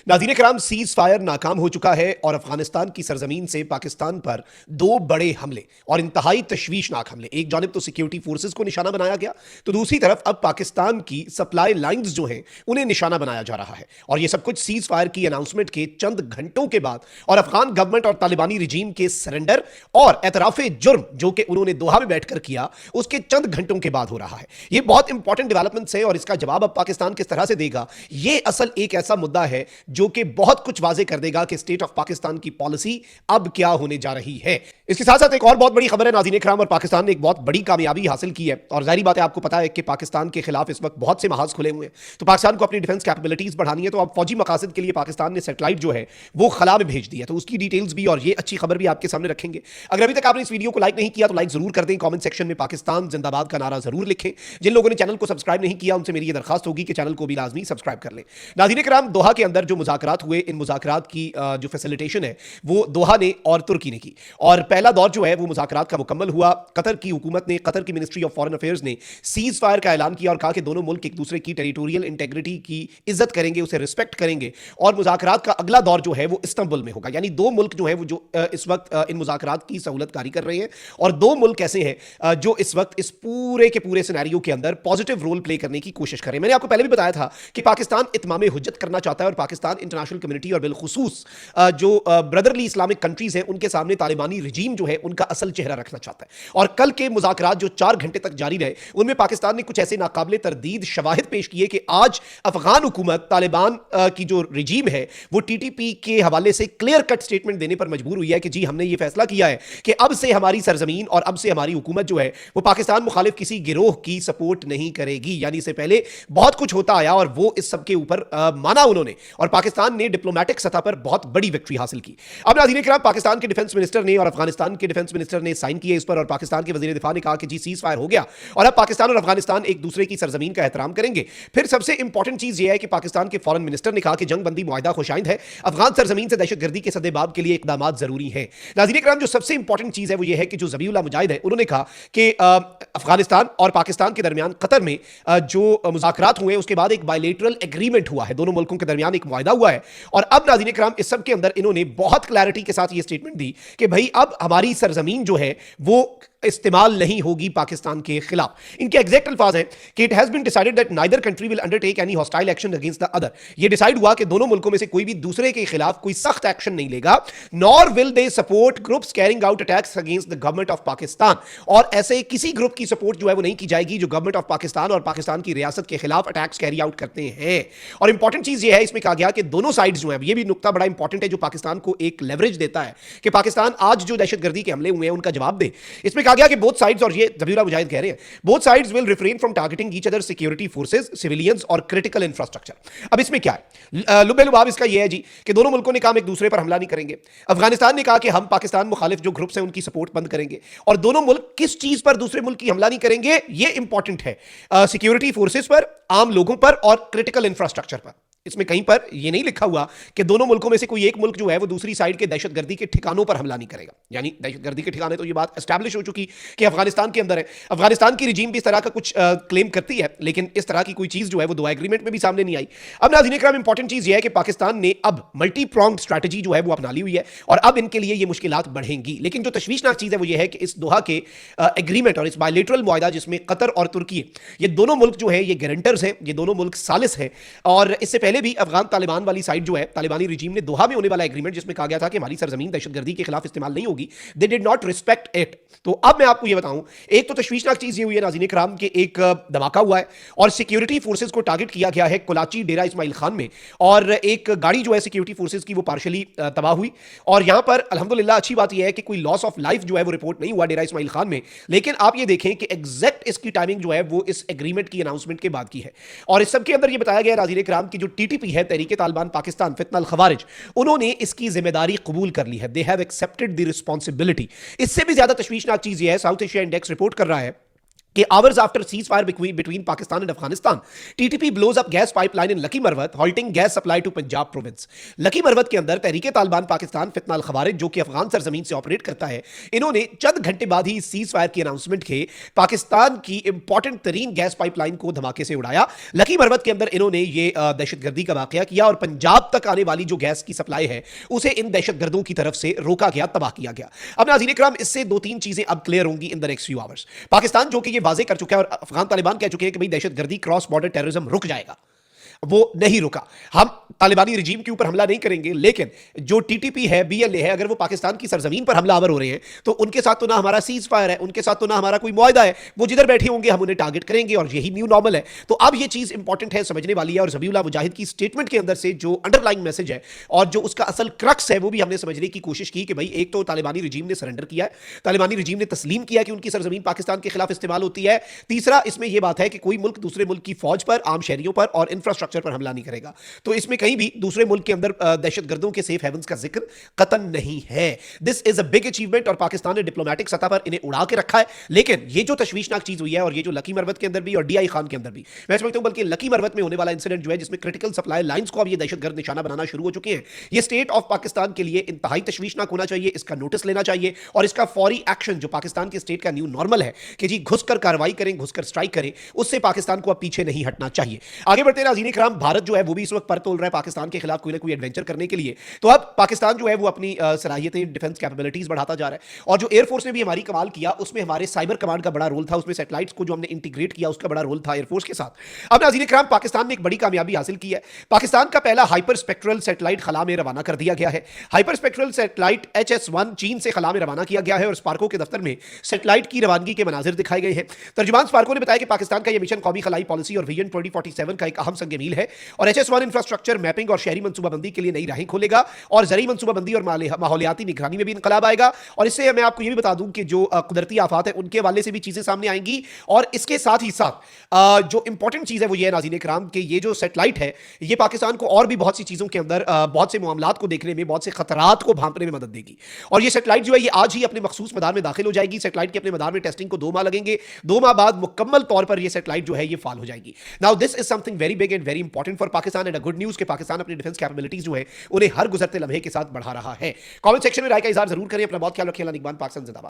नाज़रीन कराम, cease fire नाकाम हो चुका है और अफगानिस्तान की सरजमीन से पाकिस्तान पर दो बड़े हमले और इंतहाई तशवीशनाक हमले, एक जानिब तो सिक्योरिटी फोर्सेस को निशाना बनाया गया, तो दूसरी तरफ अब पाकिस्तान की सप्लाई लाइंस जो हैं उन्हें निशाना बनाया जा रहा है। और यह सब कुछ सीज फायर की अनाउंसमेंट के चंद घंटों के बाद और अफगान गवर्नमेंट और तालिबानी रिजीम के सरेंडर और एतराफे जुर्म जो कि उन्होंने दोहा में बैठकर किया, उसके चंद घंटों के बाद हो रहा है। यह बहुत इंपॉर्टेंट डेवलपमेंट्स है और इसका जवाब अब पाकिस्तान किस तरह से देगा, यह असल एक ऐसा मुद्दा है जो कि बहुत कुछ वाजे कर देगा कि स्टेट ऑफ पाकिस्तान की पॉलिसी अब क्या होने जा रही है। इसके साथ साथ एक और बहुत बड़ी खबर है नाज़रीन इकराम, और पाकिस्तान ने एक बहुत बड़ी कामयाबी हासिल की है। और जाहिर बात है, आपको पता है कि पाकिस्तान के खिलाफ इस वक्त बहुत से महाज खुले हुए हैं, तो पाकिस्तान को अपनी डिफेंस कैपेबिलिटीज बढ़ानी है। तो अब फौजी मकासद के लिए पाकिस्तान ने सैटेलाइट जो है वो खला में भेज दी है, तो उसकी डिटेल्स भी और ये अच्छी खबर भी आपके सामने रखेंगे। अगर अभी तक आपने इस वीडियो को लाइक नहीं किया तो लाइक जरूर कर दें, कमेंट सेक्शन में पाकिस्तान जिंदाबाद का नारा जरूर लिखें। जिन लोगों ने चैनल को सब्सक्राइब नहीं किया उनसे मेरी ये दरखास्त होगी कि चैनल को भी लाजमी सब्सक्राइब कर लें। नाज़रीन इकराम, दोहा के अंदर जो मुज़ाकरात हुए, इन मुज़ाकरात की जो फैसिलिटेशन है वो दोहा ने और तुर्की ने की, और पहला दौर जो है वो मुज़ाकरात का मुकम्मल हुआ। कतर की हुकूमत ने, कतर की मिनिस्ट्री ऑफ फॉरेन अफेयर्स ने सीज फायर का ऐलान किया और कहा कि दोनों मुल्क एक दूसरे की टेरिटोरियल इंटेग्रिटी की इज्जत करेंगे, उसे रिस्पेक्ट करेंगे, और मुज़ाकरात का अगला दौर जो है वो इस्तांबुल में होगा। यानी दो मुल्क जो है वो जो इस वक्त इन मुज़ाकरात की सहूलत कारी कर रहे हैं, और दो मुल्क ऐसे हैं जो इस वक्त इस पूरे के पूरे सिनेरियो के अंदर पॉजिटिव रोल प्ले करने की कोशिश करें। मैंने आपको पहले भी बताया था कि पाकिस्तान इत्माम हुज्जत करना चाहता है और पाकिस्तान इंटरनेशनल कम्युनिटी और बिलखुसूस जो ब्रदरली इस्लामिक कंट्रीज हैं उनके सामने तालिबानी रिजीम जो है उनका असल चेहरा रखना चाहता है। और कल के मुज़ाकरात जो 4 घंटे तक जारी रहे, उनमें पाकिस्तान ने कुछ ऐसे नाकाबिले तरदीद शवाहिद पेश किए कि आज अफगान हुकूमत तालिबान की जो रिजीम है वो टीटीपी के हवाले से क्लियर कट स्टेटमेंट देने पर मजबूर हुई है कि जी हमने ये फैसला किया है कि अब से हमारी सरजमीन और अब से हमारी हुकूमत जो है वो पाकिस्तान मुखालिफ किसी गिरोह की सपोर्ट नहीं करेगी। यानी इससे पहले बहुत कुछ होता आया और वो इस सब के ऊपर माना उन्होंने, और पाकिस्तान ने डिप्लोमेटिक सतह पर बहुत बड़ी विक्ट्री हासिल की। अब नाज़रीन इकराम, पाकिस्तान के डिफेंस मिनिस्टर ने और अफगानिस्तान के डिफेंस मिनिस्टर ने साइन किए इस पर, और पाकिस्तान के वजीर दिफा ने कहा कि जी सीज फायर हो गया और अब पाकिस्तान और अफगानिस्तान एक दूसरे की सरजमीन का एहतराम करेंगे। फिर सबसे इंपॉर्टेंट चीज यह है कि पाकिस्तान के फॉरेन मिनिस्टर ने कहा कि जंग बंदी मुआहिदा खुशाइंद है, अफगान सरजमीन से दहशतगर्दी के सद्देबाब के लिए इकदाम जरूरी है। नाज़रीन इकराम, जो सबसे इंपॉर्टेंट चीज है वो यह है कि जो ज़बीहुल्लाह मुजाहिद है उन्होंने कहा कि अफगानिस्तान और पाकिस्तान के दरमियान कतर में जो मुज़ाकरात हुए उसके बाद एक बायलेटरल एग्रीमेंट हुआ है, दोनों मुल्कों के दरमियान एक मुआहिदा हुआ है। और अब नाज़रीन इकराम, इस सब के अंदर इन्होंने बहुत क्लैरिटी के साथ ये स्टेटमेंट दी कि भाई अब हमारी सरजमीन जो है वो इस्तेमाल नहीं होगी पाकिस्तान के खिलाफ। इनके एग्जैक्ट अल्फाज हैं कि it has been decided that neither country will undertake any hostile action against the other. ये डिसाइड हुआ कि दोनों मुल्कों में से कोई भी दूसरे के खिलाफ कोई सख्त एक्शन नहीं लेगा, nor will they support groups carrying out attacks against the government of Pakistan. और ऐसे किसी ग्रुप की सपोर्ट जो है वो नहीं की जाएगी जो गवर्नमेंट ऑफ पाकिस्तान और पाकिस्तान की रियासत के खिलाफ अटैक्स कैरी आउट करते हैं। और इंपॉर्टेंट चीज ये है, इसमें कहा गया कि दोनों साइड्स जो है, ये भी नुकता बड़ा इंपॉर्टेंट है जो पाकिस्तान को एक लेवरेज देता है कि पाकिस्तान आज जो दहशतगर्दी के हमले हुए हैं उनका जवाब दे। इसमें कहा गया कि बोथ साइड्स, और ये ज़बीहुल्लाह मुजाहिद कह रहे हैं, both sides will refrain from targeting each other security forces, civilians और क्रिटिकल इंफ्रास्ट्रक्चर। अब इसमें क्या है, लुबे लुबाब इसका यह है जी कि दोनों मुल्कों ने कहा हम एक दूसरे पर हमला नहीं करेंगे। अफगानिस्तान ने कहा कि हम पाकिस्तान मुखालिफ जो ग्रुप्स हैं उनकी सपोर्ट बंद करेंगे, और दोनों मुल्क किस चीज पर दूसरे मुल्क की हमला नहीं करेंगे ये इंपॉर्टेंट है, सिक्योरिटी फोर्सेस पर, आम लोगों पर और क्रिटिकल इंफ्रास्ट्रक्चर पर। इसमें कहीं पर यह नहीं लिखा हुआ कि दोनों मुल्कों में से कोई एक मुल्क जो है वो दूसरी साइड के दहशतगर्दी के ठिकानों पर हमला नहीं करेगा। यानी दहशतगर्दी के ठिकाने, तो ये बात एस्टैब्लिश हो चुकी कि अफगानिस्तान के अंदर है। अफगानिस्तान की रिजीम भी इस तरह का कुछ क्लेम करती है, लेकिन इस तरह की कोई चीज जो है वो दो एग्रीमेंट में भी सामने नहीं आई। अब नाज़रीन इकराम, इंपॉर्टेंट चीज यह है कि पाकिस्तान ने अब मल्टी प्रोंग्ड स्ट्रैटेजी जो है वो अपना ली हुई है, और अब इनके लिए ये मुश्किलात बढ़ेंगी। लेकिन जो तशवीशनाक चीज है वो यह है कि इस दोहा के एग्रीमेंट और इस बायलेटरल मुआहिदा जिसमें कतर और तुर्की, ये दोनों मुल्क जो है ये गारंटर्स हैं, ये दोनों मुल्क सालिस हैं। और इससे पहले भी अफगान तालिबान वाली साइड जो है, तालिबानी रिजीम ने दोहा में होने वाला एग्रीमेंट जिसमें कहा गया था कि हमारी सरजमीन दहशतगर्दी के खिलाफ इस्तेमाल नहीं होगी, they did not respect it. तो अब मैं आपको ये बताऊं, एक तो तशवीशनाक चीज ये हुई है नाज़रीन इकराम के एक धमाका हुआ है और सिक्योरिटी फोर्सेस को टारगेट किया गया है कोलाची डेरा इस्माइल खान में, और एक गाड़ी जो है सिक्योरिटी फोर्सेस की वो पार्शली तबाह हुई। और यहां पर अल्हम्दुलिल्लाह अच्छी बात यह है कि कोई लॉस ऑफ लाइफ जो है वो रिपोर्ट नहीं हुआ डेरा इस्माइल खान में। लेकिन आप ये देखें कि एग्जैक्ट इसकी टाइमिंग जो है वो इस एग्रीमेंट की अनाउंसमेंट के बाद की है, और इस सब के अंदर ये बताया गया नाज़रीन इकराम की जो टीटीपी है, तहरीक तालिबान पाकिस्तान फितनल खवारिज, उन्होंने इसकी जिम्मेदारी कबूल कर ली है। They have accepted the responsibility. इससे भी ज्यादा तशवीशनाक चीज यह है, साउथ एशिया इंडेक्स रिपोर्ट कर रहा है कि hours after ceasefire between Pakistan and Afghanistan, TTP blows up gas pipeline in Lucky Marwat, halting gas supply to Punjab province. Lucky Marwat के अंदर तहरीके तालिबान पाकिस्तान फितना अल खवारिज जो कि अफगान सरजमीन से ऑपरेट करता है, इन्होंने चंद घंटे बाद ही सीज फायर की अनाउंसमेंट के पाकिस्तान की इंपॉर्टेंट तरीन गैस पाइपलाइन को धमाके से उड़ाया। लकी मरवत के अंदर इन्होंने ये दहशतगर्दी का वाकया किया और पंजाब तक आने वाली जो गैस की सप्लाई है उसे इन दहशतगर्दों की तरफ से रोका गया, तबाह किया गया। अब नाज़रीन इकराम, इससे दो तीन चीजें अब क्लियर होंगी in the next few hours. Pakistan जो कि ये वाजे कर चुका है और अफगान तालिबान कह चुके हैं कि भाई दहशतगर्दी क्रॉस बॉर्डर टेररिज्म रुक जाएगा, वो नहीं रुका। हम तालिबानी रिजीम के ऊपर हमला नहीं करेंगे, लेकिन जो टीटीपी है, बीएलए है, अगर वो पाकिस्तान की सरजमीन पर हमलावर हो रहे हैं तो उनके साथ तो ना हमारा सीज फायर है, उनके साथ तो ना हमारा कोई मुआहदा है। वो जिधर बैठे होंगे हम उन्हें टारगेट करेंगे और यही न्यू नॉर्मल है। तो अब ये चीज इंपॉर्टेंट है, समझने वाली है। और ज़बीउल्लाह मुजाहिद की स्टेटमेंट के अंदर से जो अंडरलाइंग मैसेज है और जो उसका असल क्रक्स है वो भी हमने समझने की कोशिश की कि भाई एक तो तालिबानी रिजीम ने सरेंडर किया है, तालिबानी रिजीम ने तस्लीम किया कि उनकी सरजमीन पाकिस्तान के खिलाफ इस्तेमाल होती है। तीसरा, इसमें यह बात है कि कोई मुल्क दूसरे मुल्क की फौज पर, आम शहरियों पर और इंफ्रास्ट्रक्चर पर हमला नहीं करेगा। तो इसमें कहीं भी दूसरे मुल्क के अंदर दहशतगर्दों के सेफ हेवंस का जिक्र कतन नहीं है। This is a big achievement और पाकिस्तान ने डिप्लोमेटिक सतह पर इन्हें उड़ा के रखा है। लेकिन ये जो तशवीशनाक चीज हुई है और ये जो लकी मरवत के अंदर भी और डीआई खान के अंदर भी, मैं समझता हूं बल्कि लकी मरवत में होने वाला इंसिडेंट जो है जिसमें क्रिटिकल सप्लाई लाइंस को अब ये दहशतगर्द निशाना बनाना शुरू हो चुके हैं, ये स्टेट ऑफ पाकिस्तान के लिए इंतहाई तशवीशनाक होना चाहिए। इसका नोटिस लेना चाहिए और इसका फौरी एक्शन, जो पाकिस्तान के स्टेट का न्यू नॉर्मल है कि जी घुसकर कार्रवाई करें, घुसकर स्ट्राइक करें, उससे पाकिस्तान को अब पीछे नहीं हटना चाहिए। आगे बढ़ते नाज़रीन इकराम, भारत जो है वो भी इस वक्त पर तोल रहा है पाकिस्तान के खिलाफ कोई ना कोई एडवेंचर करने के लिए। तो अब पाकिस्तान जो है वो अपनी सलाहियतें, डिफेंस कैपेबिलिटीज बढ़ाता जा रहा है। और जो एयरफोर्स ने भी हमारी कमाल किया उसमें हमारे साइबर कमांड का बड़ा रोल था, उसमें सैटेलाइट्स को जो हमने इंटीग्रेट किया उसका बड़ा रोल था एयरफोर्स के साथ। अब नाज़रीन इकराम, पाकिस्तान ने एक बड़ी कामयाबी हासिल की है। पाकिस्तान का पहला हाइपर स्पेक्ट्रल सैटेलाइट खला में रवाना कर दिया गया है। हाइपर स्पेक्ट्रल सैटेलाइट HS-1 चीन से खला में रवाना किया गया है और स्पार्को के दफ्तर में सैटेलाइट की रवानगी के मनाजिर दिखाए गए हैं। तर्जुमान स्पार्को ने बताया कि पाकिस्तान का यह मिशन कौमी खलाई पॉलिसी और विजन 2047 का एक अहम संग मील है और HS-1 इंफ्रास्ट्रक्चर मैपिंग और शहरी मनसूबाबंदी के लिए नई राहें खोलेगा और ज़रई मनसूबाबंदी और माहौलियाती निगरानी में भी इनकलाब आएगा। और इससे मैं आपको यह भी बता दूं कि जो कुदरती आफात है उनके हवाले से भी चीज़ें सामने आएंगी। और इसके साथ ही साथ जो इंपॉर्टेंट चीज़ है वो ये है नाज़रीन इकराम कि ये जो सैटेलाइट है ये पाकिस्तान को और भी बहुत सी चीज़ों के अंदर बहुत से मामलात को देखने में, बहुत से खतरात को भांपने में मदद देगी। और ये सैटेलाइट जो है ये आज ही अपने मखसूस मदार में दाखिल हो जाएगी। सैटेलाइट के अपने मदार में टेस्टिंग को 2 माह लगेंगे। 2 माह बाद मुकम्मल तौर पर ये सैटेलाइट जो है ये फाल हो जाएगी। Now this is something very big and very important for Pakistan and a good news कि पाकिस्तान अपनी डिफेंस कैपेबिलिटीज जो है उन्हें हर गुजरते लम्हे के साथ बढ़ा रहा है। कमेंट सेक्शन में राय का इजहार जरूर करें। अपना बहुत ख्याल रखें। अल्लाह निगहबान, पाकिस्तान जिंदाबाद।